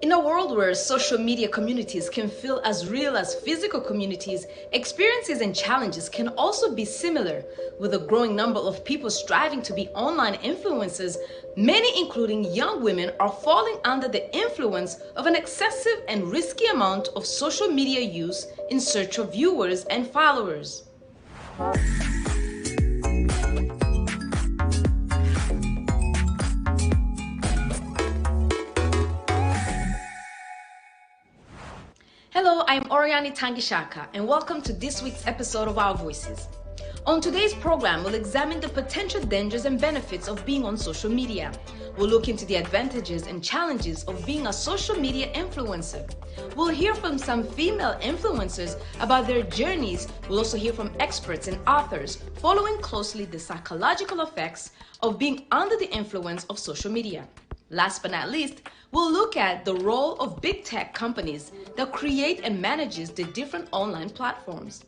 In a world where social media communities can feel as real as physical communities, experiences and challenges can also be similar. With a growing number of people striving to be online influencers, many, including young women, are falling under the influence of an excessive and risky amount of social media use in search of viewers and followers. Hello, I'm Oriani Tangishaka, and welcome to this week's episode of Our Voices. On today's program, we'll examine the potential dangers and benefits of being on social media. We'll look into the advantages and challenges of being a social media influencer. We'll hear from some female influencers about their journeys. We'll also hear from experts and authors following closely the psychological effects of being under the influence of social media. Last but not least, we'll look at the role of big tech companies that create and manages the different online platforms.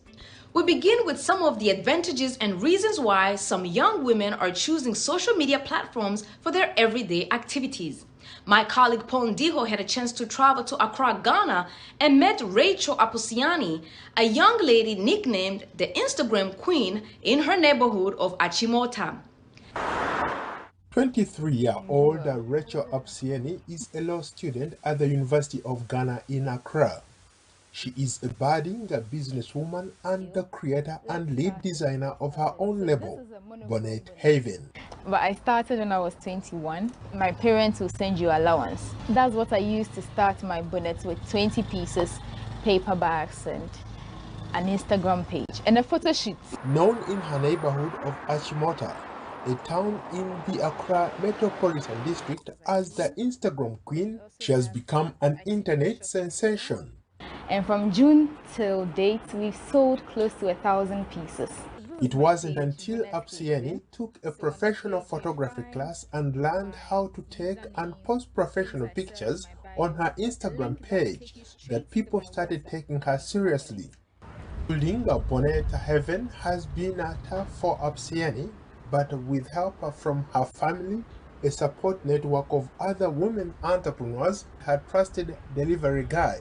We begin with some of the advantages and reasons why some young women are choosing social media platforms for their everyday activities. My colleague Paul Ndiho had a chance to travel to Accra, Ghana, and met Rachel Apusiani, a young lady nicknamed the Instagram Queen in her neighborhood of Achimota. 23-year-old Rachel Apusiani is a law student at the University of Ghana in Accra. She is a budding businesswoman and the creator and lead designer of her own label, Bonnet Haven. But I started when I was 21. My parents will send you allowance. That's what I used to start my bonnet with: 20 pieces, paper bags, and an Instagram page and a photo shoot. Known in her neighborhood of Achimota, a town in the Accra Metropolitan District, as the Instagram Queen, she has become an internet sensation. And from June till date, we've sold close to 1,000 pieces. It wasn't until Apusiani took a professional photography class and learned how to take and post professional pictures on her Instagram page that people started taking her seriously. Building a Bonnet Haven has been tough for Apusiani, but with help from her family, a support network of other women entrepreneurs, her trusted delivery guy,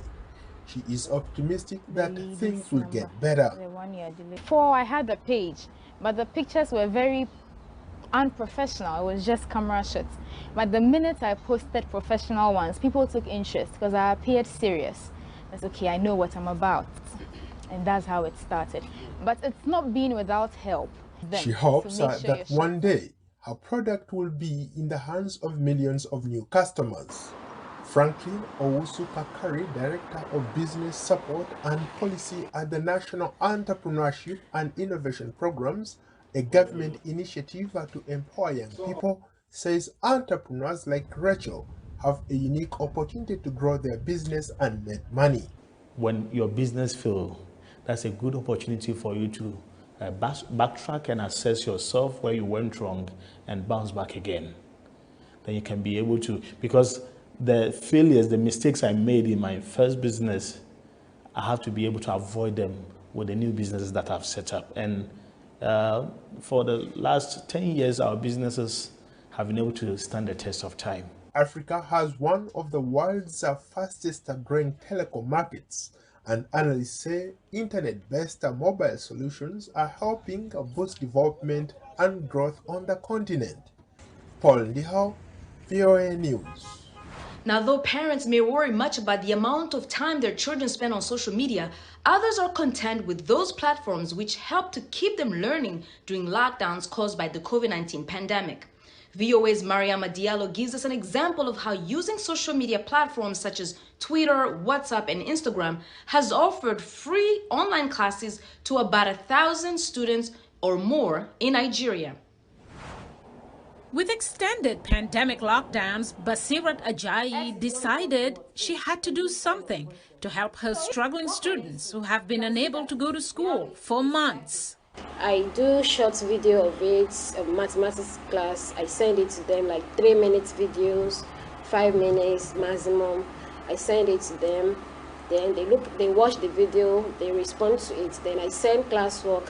she is optimistic that things will get better. Before, I had a page, but the pictures were very unprofessional. It was just camera shots. But the minute I posted professional ones, people took interest because I appeared serious. That's okay, I know what I'm about. And that's how it started. But it's not been without help. She hopes that one day her product will be in the hands of millions of new customers. Franklin Owusu-Kakari, Director of Business Support and Policy at the National Entrepreneurship and Innovation Programs, a government initiative to empower young people, says entrepreneurs like Rachel have a unique opportunity to grow their business and make money. When your business fails, that's a good opportunity for you to backtrack and assess yourself where you went wrong and bounce back again. Then you can be able to, because the failures, the mistakes I made in my first business, I have to be able to avoid them with the new businesses that I've set up. And for the last 10 years, our businesses have been able to stand the test of time. Africa has one of the world's fastest growing telecom markets, and analysts say internet-based mobile solutions are helping boost development and growth on the continent. Paul Ndiho, VOA News. Now, though parents may worry much about the amount of time their children spend on social media, others are content with those platforms which help to keep them learning during lockdowns caused by the COVID-19 pandemic. VOA's Mariama Diallo gives us an example of how using social media platforms such as Twitter, WhatsApp, and Instagram has offered free online classes to about 1,000 students or more in Nigeria. With extended pandemic lockdowns, Basirat Ajayi decided she had to do something to help her struggling students who have been unable to go to school for months. I do short video of it, a mathematics class. I send it to them, like 3-minute videos, 5 minutes maximum. I send it to them. Then they watch the video, they respond to it. Then I send classwork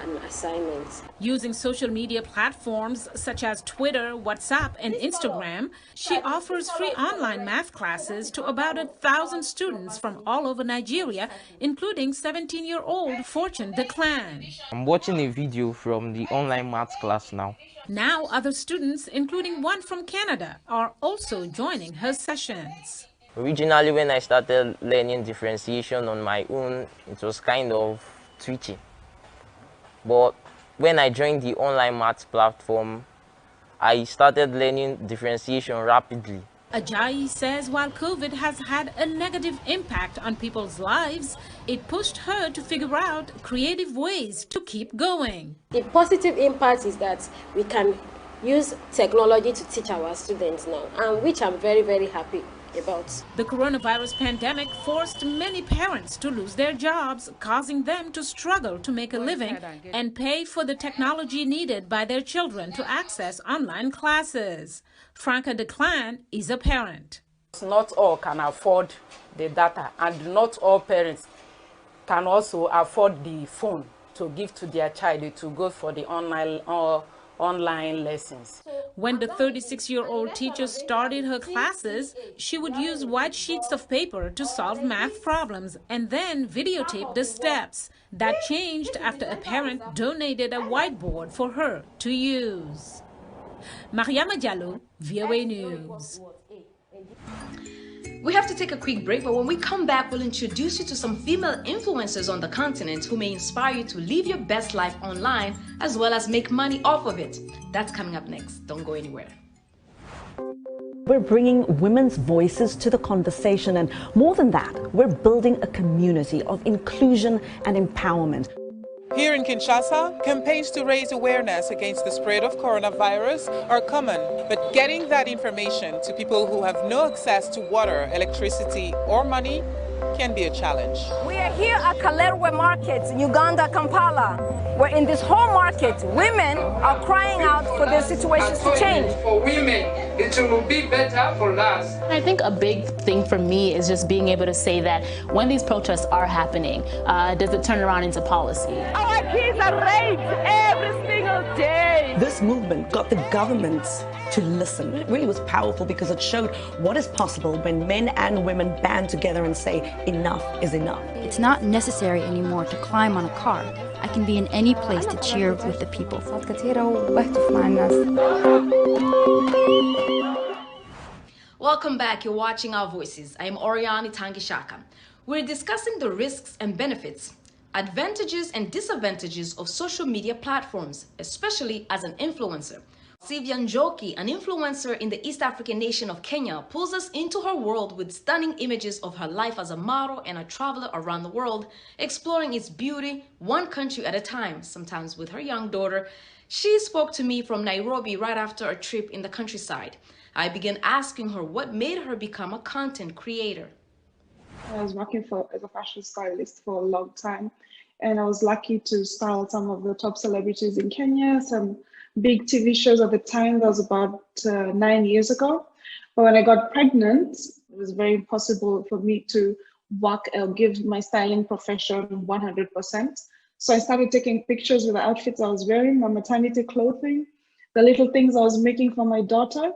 an assignment. Using social media platforms such as Twitter, WhatsApp, and Instagram, she offers free online math classes to about 1,000 students from all over Nigeria, including 17-year-old Fortune Declan. I'm watching a video from the online math class now. Now other students, including one from Canada, are also joining her sessions. Originally, when I started learning differentiation on my own, it was kind of twitchy. But when I joined the online maths platform, I started learning differentiation rapidly. Ajayi says while COVID has had a negative impact on people's lives, it pushed her to figure out creative ways to keep going. The positive impact is that we can use technology to teach our students now, and which I'm very, very happy about. The coronavirus pandemic forced many parents to lose their jobs, causing them to struggle to make a living and pay for the technology needed by their children to access online classes. Franca Declan is a parent. Not all can afford the data, and not all parents can also afford the phone to give to their child to go for the online lessons. When the 36-year-old teacher started her classes, she would use white sheets of paper to solve math problems and then videotape the steps. That changed after a parent donated a whiteboard for her to use. Mariama Diallo, WEWE News. We have to take a quick break, but when we come back, we'll introduce you to some female influencers on the continent who may inspire you to live your best life online as well as make money off of it. That's coming up next. Don't go anywhere. We're bringing women's voices to the conversation, and more than that, we're building a community of inclusion and empowerment. Here in Kinshasa, campaigns to raise awareness against the spread of coronavirus are common, but getting that information to people who have no access to water, electricity, or money can be a challenge. We are here at Kalerwe Market, Uganda, Kampala, where in this whole market, women are crying out for their situations to change. For women, it will be better for us. I think a big thing for me is just being able to say that when these protests are happening, does it turn around into policy? Our kids are raped every single day. This movement got the governments to listen. It really was powerful because it showed what is possible when men and women band together and say enough is enough. It's not necessary anymore to climb on a car. I can be in any place to cheer with the people. Welcome back. You're watching Our Voices. I'm Oriani Tangishaka. We're discussing the risks and benefits, advantages and disadvantages of social media platforms, especially as an influencer. Sylvia Njoki, an influencer in the East African nation of Kenya, pulls us into her world with stunning images of her life as a model and a traveler around the world, exploring its beauty one country at a time, sometimes with her young daughter. She spoke to me from Nairobi right after a trip in the countryside. I began asking her what made her become a content creator. I was working as a fashion stylist for a long time, and I was lucky to style some of the top celebrities in Kenya, some big TV shows at the time. That was about 9 years ago. But when I got pregnant, it was very impossible for me to work or give my styling profession 100%. So I started taking pictures with the outfits I was wearing, my maternity clothing, the little things I was making for my daughter.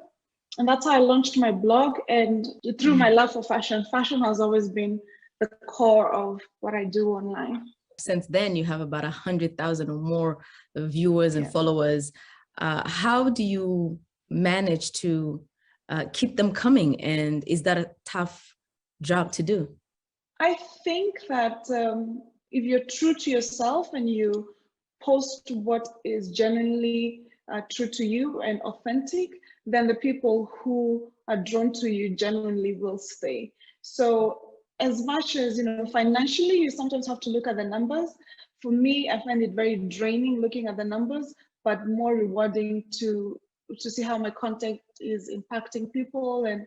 And that's how I launched my blog. And through my love for fashion, fashion has always been the core of what I do online. Since then, you have about 100,000 or more viewers and followers. How do you manage to keep them coming? And is that a tough job to do? I think that if you're true to yourself and you post what is genuinely true to you and authentic, then the people who are drawn to you genuinely will stay. So as much as, you know, financially, you sometimes have to look at the numbers. For me, I find it very draining looking at the numbers, but more rewarding to see how my content is impacting people, and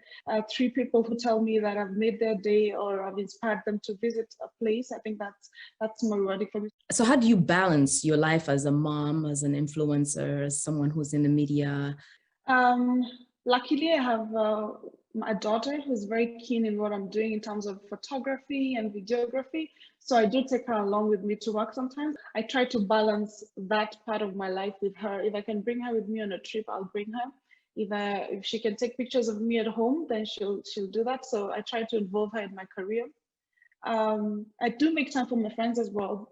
3 people who tell me that I've made their day or I've inspired them to visit a place. I think that's more rewarding for me. So how do you balance your life as a mom, as an influencer, as someone who's in the media? Luckily, I have a daughter who's very keen in what I'm doing in terms of photography and videography. So I do take her along with me to work sometimes. I try to balance that part of my life with her. If I can bring her with me on a trip, I'll bring her. If she can take pictures of me at home, then she'll do that. So I try to involve her in my career. I do make time for my friends as well.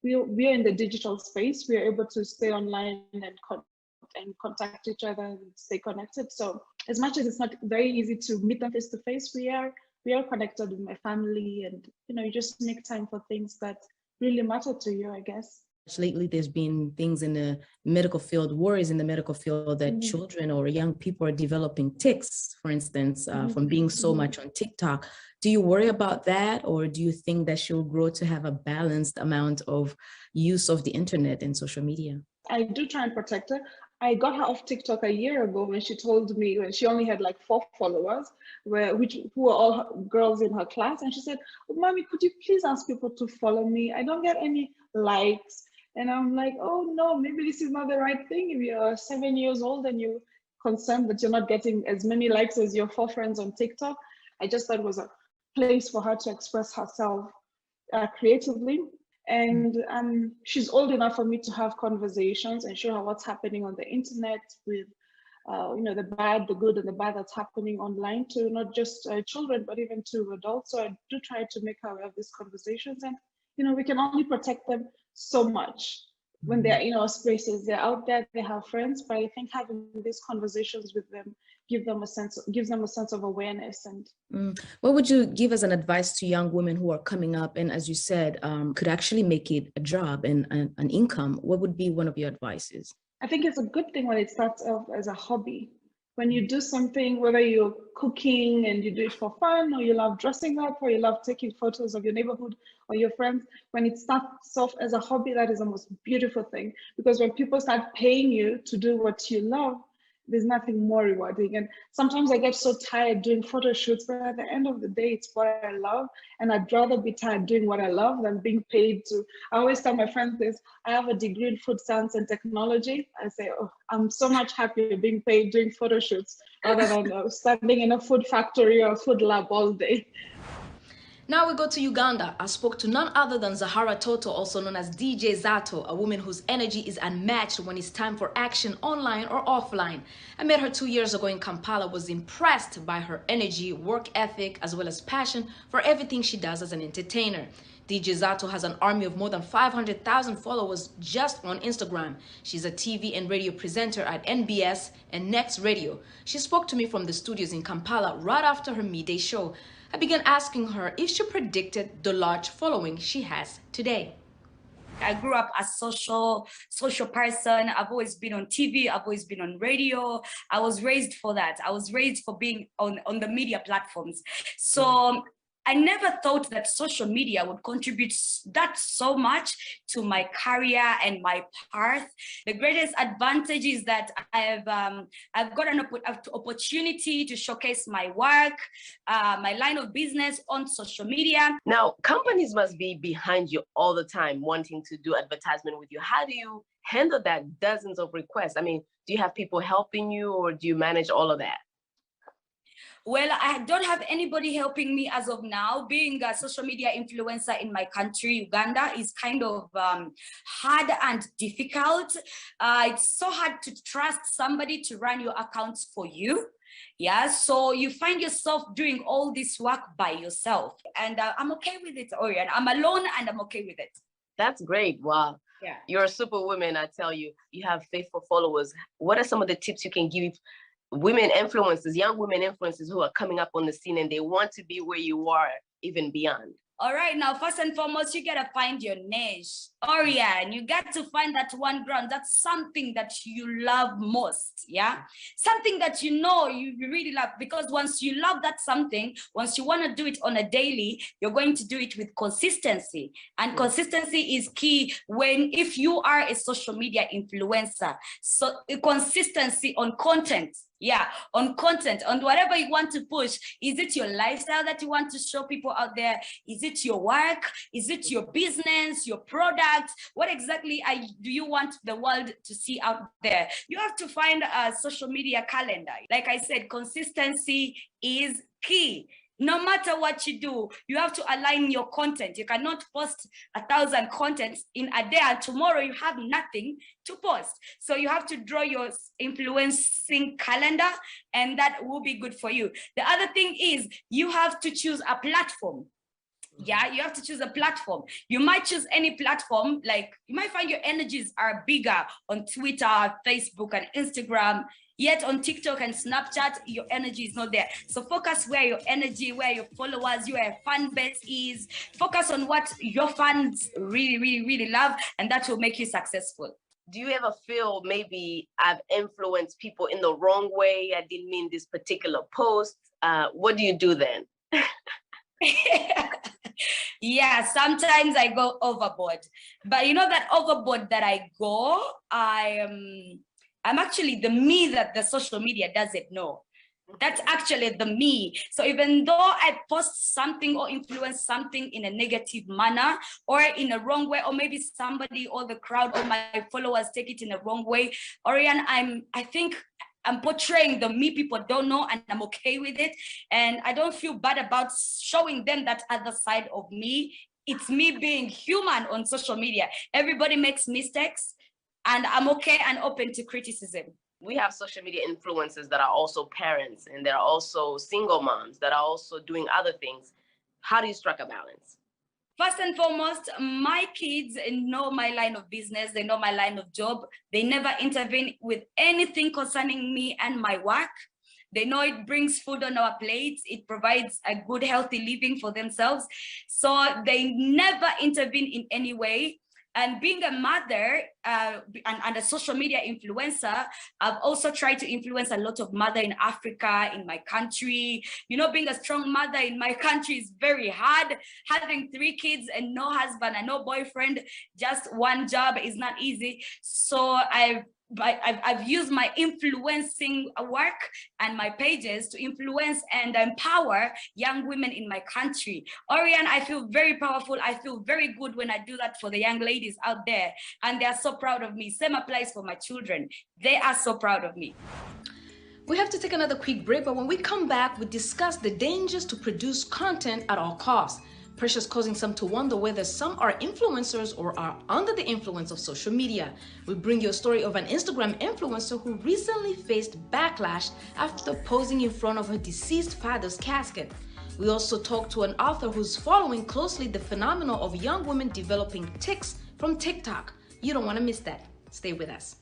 We are in the digital space. We are able to stay online and contact each other and stay connected. So as much as it's not very easy to meet them face to face, we are connected with my family, and you just make time for things that really matter to you, I guess. Lately, there's been things in the medical field, worries in the medical field that children or young people are developing tics, for instance, from being so much on TikTok. Do you worry about that, or do you think that she'll grow to have a balanced amount of use of the internet and social media? I do try and protect her. I got her off TikTok a year ago when she told me, when she only had like 4 followers, who were all girls in her class. And she said, "Mommy, could you please ask people to follow me? I don't get any likes." And I'm like, "Oh no, maybe this is not the right thing. If you're 7 years old and you're concerned that you're not getting as many likes as your 4 friends on TikTok." I just thought it was a place for her to express herself creatively. And she's old enough for me to have conversations and show her what's happening on the internet with, the bad, the good, and the bad that's happening online to not just children, but even to adults. So I do try to make her aware of these conversations, and we can only protect them so much when they're in our spaces. They're out there, they have friends, but I think having these conversations with them gives them a sense of awareness. And what would you give as an advice to young women who are coming up and, as you said, could actually make it a job and an income? What would be one of your advices? I think it's a good thing when it starts off as a hobby. When you do something, whether you're cooking and you do it for fun, or you love dressing up, or you love taking photos of your neighborhood or your friends, when it starts off as a hobby, that is the most beautiful thing. Because when people start paying you to do what you love, there's nothing more rewarding. And sometimes I get so tired doing photo shoots, but at the end of the day, it's what I love. And I'd rather be tired doing what I love than being paid to. I always tell my friends this: I have a degree in food science and technology. I say, oh, I'm so much happier being paid doing photo shoots rather than standing in a food factory or a food lab all day. Now we go to Uganda. I spoke to none other than Zahara Toto, also known as DJ Zato, a woman whose energy is unmatched when it's time for action online or offline. I met her 2 years ago in Kampala, was impressed by her energy, work ethic, as well as passion for everything she does as an entertainer. DJ Zato has an army of more than 500,000 followers just on Instagram. She's a TV and radio presenter at NBS and Next Radio. She spoke to me from the studios in Kampala right after her midday show. I began asking her if she predicted the large following she has today. I grew up a social person. I've always been on TV. I've always been on radio. I was raised for that. I was raised for being on the media platforms. So I never thought that social media would contribute that so much to my career and my path. The greatest advantage is that I've got an opportunity to showcase my work, my line of business on social media. Now, companies must be behind you all the time wanting to do advertisement with you. How do you handle that dozens of requests? I mean, do you have people helping you, or do you manage all of that? Well, I don't have anybody helping me as of now. Being a social media influencer in my country, Uganda, is kind of hard and difficult. It's so hard to trust somebody to run your accounts for you. Yeah, so you find yourself doing all this work by yourself. And I'm okay with it, Orion. I'm alone and I'm okay with it. That's great. Wow. Yeah. You're a superwoman, I tell you. You have faithful followers. What are some of the tips you can give women influencers, young women influencers who are coming up on the scene and they want to be where you are, even beyond? All right, now, first and foremost, you gotta find your niche. Orion, you got to find that one ground. That's something that you love most, yeah? Something that you know you really love, because once you love that something, once you wanna do it on a daily, you're going to do it with consistency. And consistency is key if you are a social media influencer. So consistency on content. Yeah, on content, on whatever you want to push. Is it your lifestyle that you want to show people out there? Is it your work? Is it your business, your product? What exactly do you want the world to see out there? You have to find a social media calendar. Like I said, consistency is key. No matter what you do, you have to align your content. You cannot post 1,000 contents in a day and tomorrow you have nothing to post. So you have to draw your influencing calendar, and that will be good for you. The other thing is you have to choose a platform. Yeah, you have to choose a platform. You might choose any platform, like you might find your energies are bigger on Twitter, Facebook, and Instagram. Yet on TikTok and Snapchat, your energy is not there. So focus where your energy, where your followers, your fan base is. Focus on what your fans really, really, really love, and that will make you successful. Do you ever feel maybe I've influenced people in the wrong way? I didn't mean this particular post. What do you do then? Yeah, sometimes I go overboard. But you know that overboard that I go, I'm actually the me that the social media doesn't know. That's actually the me. So even though I post something or influence something in a negative manner or in a wrong way, or maybe somebody or the crowd or my followers take it in a wrong way, Orion, I think I'm portraying the me people don't know, and I'm okay with it. And I don't feel bad about showing them that other side of me. It's me being human on social media. Everybody makes mistakes, and I'm okay and open to criticism. We have social media influencers that are also parents, and they're also single moms that are also doing other things. How do you strike a balance? First and foremost, my kids know my line of business. They know my line of job. They never intervene with anything concerning me and my work. They know it brings food on our plates. It provides a good, healthy living for themselves. So they never intervene in any way. And being a mother and a social media influencer, I've also tried to influence a lot of mother in Africa, in my country. You know, being a strong mother in my country is very hard. Having 3 kids and no husband and no boyfriend, just one job is not easy. So I've used my influencing work and my pages to influence and empower young women in my country. Orion, I feel very powerful. I feel very good when I do that for the young ladies out there, and they are so proud of me. Same applies for my children. They are so proud of me. We have to take another quick break, but when we come back, we discuss the dangers to produce content at all costs. Pressures causing some to wonder whether some are influencers or are under the influence of social media. We bring you a story of an Instagram influencer who recently faced backlash after posing in front of her deceased father's casket. We also talk to an author who's following closely the phenomenon of young women developing tics from TikTok. You don't want to miss that. Stay with us.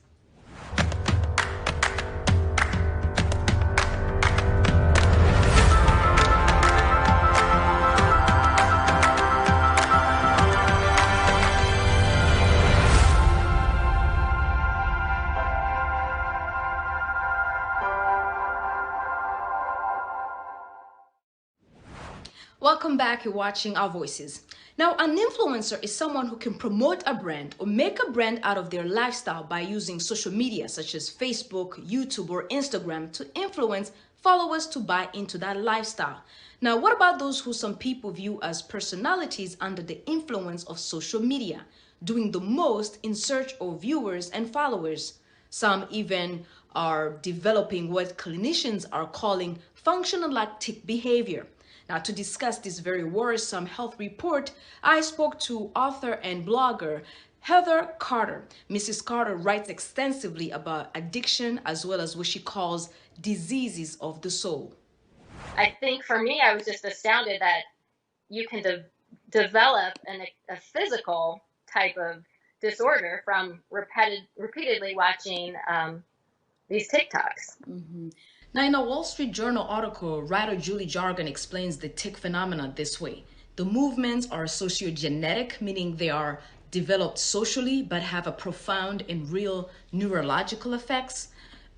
Welcome back. You're watching Our Voices. Now, an influencer is someone who can promote a brand or make a brand out of their lifestyle by using social media such as Facebook, YouTube, or Instagram to influence followers to buy into that lifestyle. Now, what about those who some people view as personalities under the influence of social media, doing the most in search of viewers and followers? Some even are developing what clinicians are calling functional lactic behavior. Now, to discuss this very worrisome health report, I spoke to author and blogger Heather Carter. Mrs. Carter writes extensively about addiction as well as what she calls diseases of the soul. I think for me, I was just astounded that you can develop a physical type of disorder from repeatedly watching these TikToks. Mm-hmm. Now, in a Wall Street Journal article, writer Julie Jargon explains the tic phenomena this way. The movements are sociogenetic, meaning they are developed socially but have a profound and real neurological effects.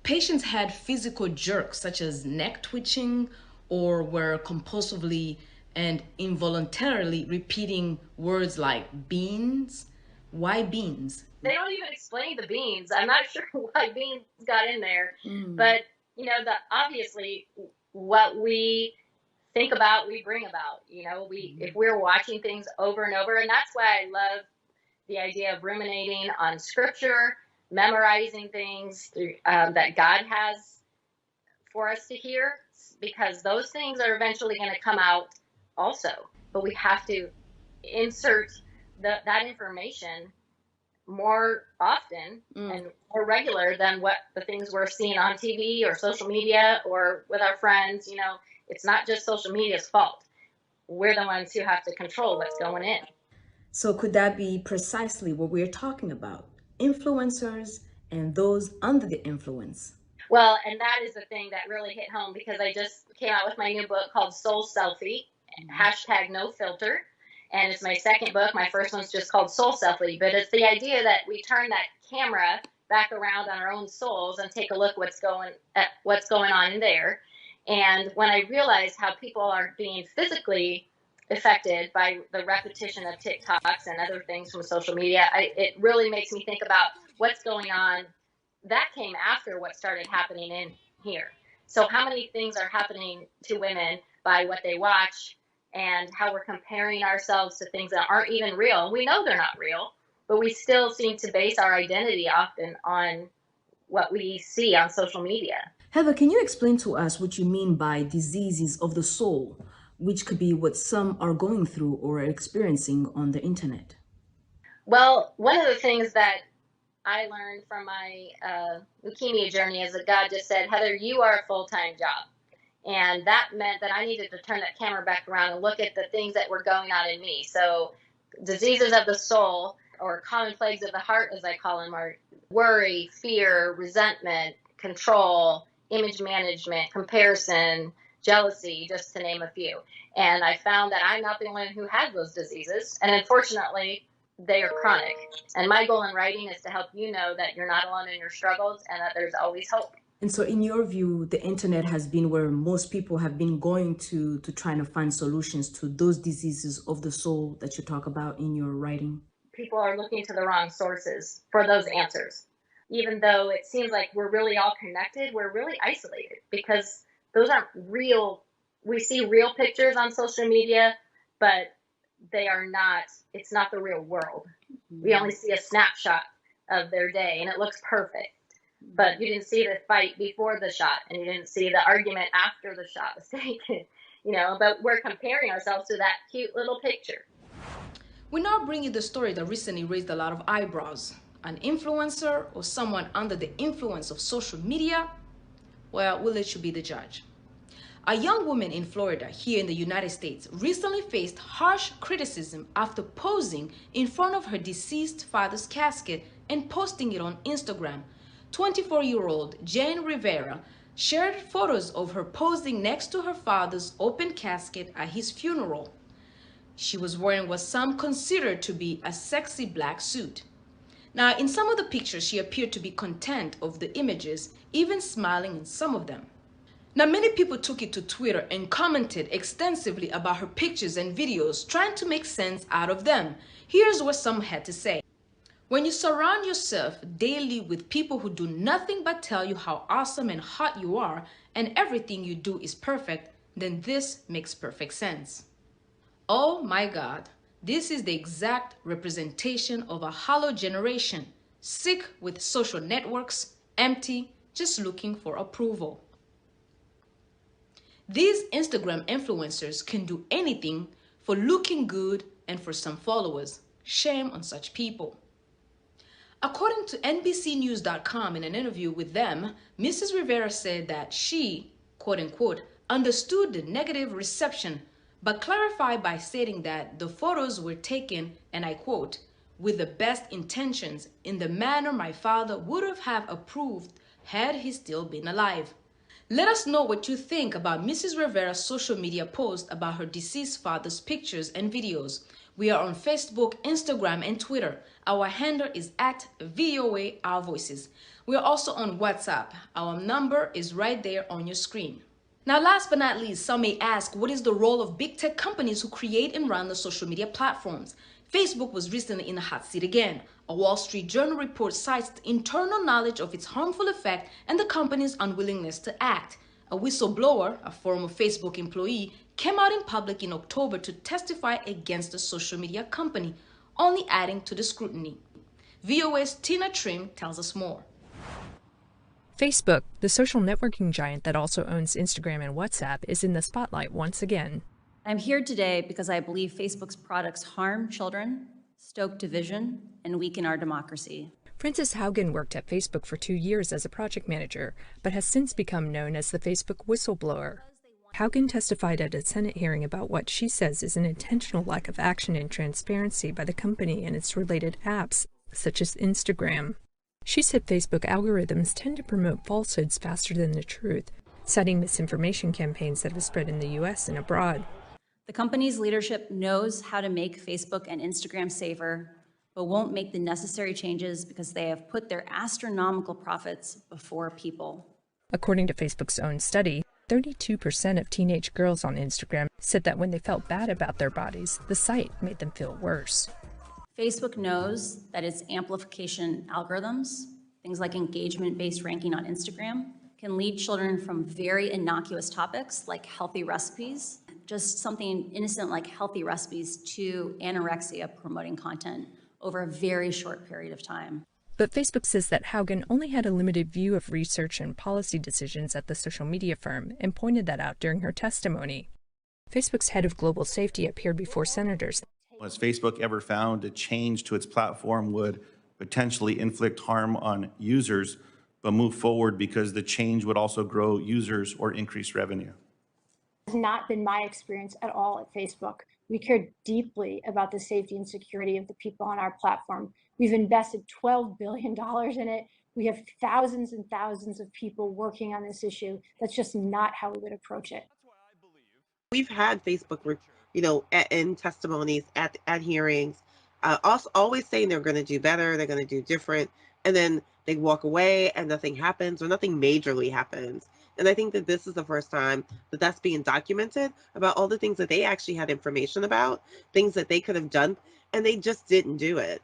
Patients had physical jerks such as neck twitching or were compulsively and involuntarily repeating words like beans. Why beans? They don't even explain the beans. I'm not sure why beans got in there, but you know, obviously what we think about, we bring about. You know, if we're watching things over and over, and that's why I love the idea of ruminating on scripture, memorizing things that God has for us to hear, because those things are eventually going to come out also. But we have to insert that information more often and more regular than what the things we're seeing on TV or social media or with our friends. You know, it's not just social media's fault. We're the ones who have to control what's going in. So could that be precisely what we're talking about? Influencers and those under the influence. Well, and that is the thing that really hit home, because I just came out with my new book called Soul Selfie, #NoFilter. And it's my second book. My first one's just called Soul Selfie, but it's the idea that we turn that camera back around on our own souls and take a look what's going on in there. And when I realized how people are being physically affected by the repetition of TikToks and other things from social media, it really makes me think about what's going on. That came after what started happening in here. So how many things are happening to women by what they watch, and how we're comparing ourselves to things that aren't even real. We know they're not real, but we still seem to base our identity often on what we see on social media. Heather, can you explain to us what you mean by diseases of the soul, which could be what some are going through or experiencing on the internet? Well, one of the things that I learned from my leukemia journey is that God just said, Heather, you are a full-time job. And that meant that I needed to turn that camera back around and look at the things that were going on in me. So diseases of the soul, or common plagues of the heart, as I call them, are worry, fear, resentment, control, image management, comparison, jealousy, just to name a few. And I found that I'm not the only one who has those diseases. And unfortunately, they are chronic. And my goal in writing is to help you know that you're not alone in your struggles and that there's always hope. And so in your view, the internet has been where most people have been going to trying to find solutions to those diseases of the soul that you talk about in your writing? People are looking to the wrong sources for those answers. Even though it seems like we're really all connected, we're really isolated, because those aren't real. We see real pictures on social media, but they are not, it's not the real world. We only see a snapshot of their day and it looks perfect. But you didn't see the fight before the shot, and you didn't see the argument after the shot was taken, you know, but we're comparing ourselves to that cute little picture. We now bring you the story that recently raised a lot of eyebrows. An influencer or someone under the influence of social media? Well, we'll let you be the judge. A young woman in Florida, here in the United States, recently faced harsh criticism after posing in front of her deceased father's casket and posting it on Instagram. 24-year-old Jane Rivera shared photos of her posing next to her father's open casket at his funeral. She was wearing what some considered to be a sexy black suit. Now, in some of the pictures, she appeared to be content of the images, even smiling in some of them. Now, many people took it to Twitter and commented extensively about her pictures and videos, trying to make sense out of them. Here's what some had to say. When you surround yourself daily with people who do nothing but tell you how awesome and hot you are, and everything you do is perfect, then this makes perfect sense. Oh my God, this is the exact representation of a hollow generation, sick with social networks, empty, just looking for approval. These Instagram influencers can do anything for looking good and for some followers. Shame on such people. According to NBCnews.com, in an interview with them, Mrs. Rivera said that she, quote unquote, understood the negative reception, but clarified by stating that the photos were taken, and I quote, with the best intentions, in the manner my father would have approved had he still been alive. Let us know what you think about Mrs. Rivera's social media post about her deceased father's pictures and videos. We are on Facebook, Instagram, and Twitter. Our handle is @WEWE Our Voices. We are also on WhatsApp. Our number is right there on your screen. Now, last but not least, some may ask, what is the role of big tech companies who create and run the social media platforms? Facebook was recently in the hot seat again. A Wall Street Journal report cites the internal knowledge of its harmful effect and the company's unwillingness to act. A whistleblower, a former Facebook employee, came out in public in October to testify against the social media company, only adding to the scrutiny. VOA's Tina Trim tells us more. Facebook, the social networking giant that also owns Instagram and WhatsApp, is in the spotlight once again. I'm here today because I believe Facebook's products harm children, stoke division, and weaken our democracy. Frances Haugen worked at Facebook for 2 years as a project manager, but has since become known as the Facebook whistleblower. Haugen testified at a Senate hearing about what she says is an intentional lack of action and transparency by the company and its related apps, such as Instagram. She said Facebook algorithms tend to promote falsehoods faster than the truth, citing misinformation campaigns that have spread in the US and abroad. The company's leadership knows how to make Facebook and Instagram safer, but won't make the necessary changes because they have put their astronomical profits before people. According to Facebook's own study, 32% of teenage girls on Instagram said that when they felt bad about their bodies, the site made them feel worse. Facebook knows that its amplification algorithms, things like engagement-based ranking on Instagram, can lead children from very innocuous topics like healthy recipes, just something innocent like healthy recipes, to anorexia promoting content over a very short period of time. But Facebook says that Haugen only had a limited view of research and policy decisions at the social media firm and pointed that out during her testimony. Facebook's head of global safety appeared before senators. Has Facebook ever found a change to its platform would potentially inflict harm on users, but move forward because the change would also grow users or increase revenue? Has not been my experience at all at Facebook. We care deeply about the safety and security of the people on our platform. We've invested $12 billion in it. We have thousands and thousands of people working on this issue. That's just not how we would approach it. We've had Facebook, in testimonies at hearings, also always saying they're going to do better, they're going to do different, and then they walk away and nothing happens or nothing majorly happens. And I think that this is the first time that that's being documented about all the things that they actually had information about, things that they could have done, and they just didn't do it.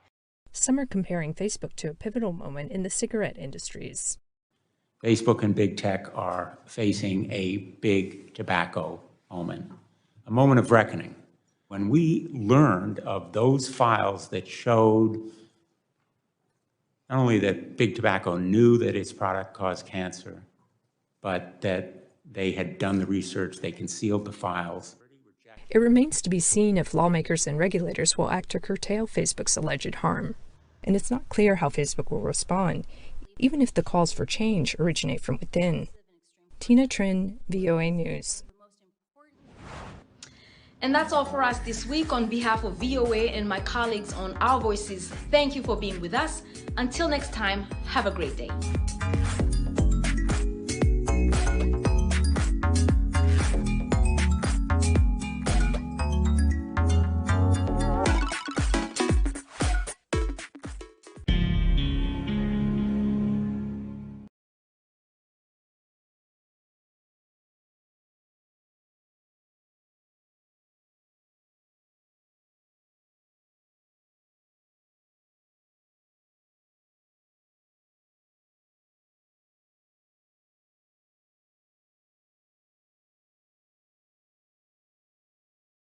Some are comparing Facebook to a pivotal moment in the cigarette industries. Facebook and big tech are facing a big tobacco moment, a moment of reckoning. When we learned of those files that showed not only that big tobacco knew that its product caused cancer, but that they had done the research, they concealed the files. It remains to be seen if lawmakers and regulators will act to curtail Facebook's alleged harm. And it's not clear how Facebook will respond, even if the calls for change originate from within. Tina Trin, VOA News. And that's all for us this week. On behalf of VOA and my colleagues on Our Voices, thank you for being with us. Until next time, have a great day.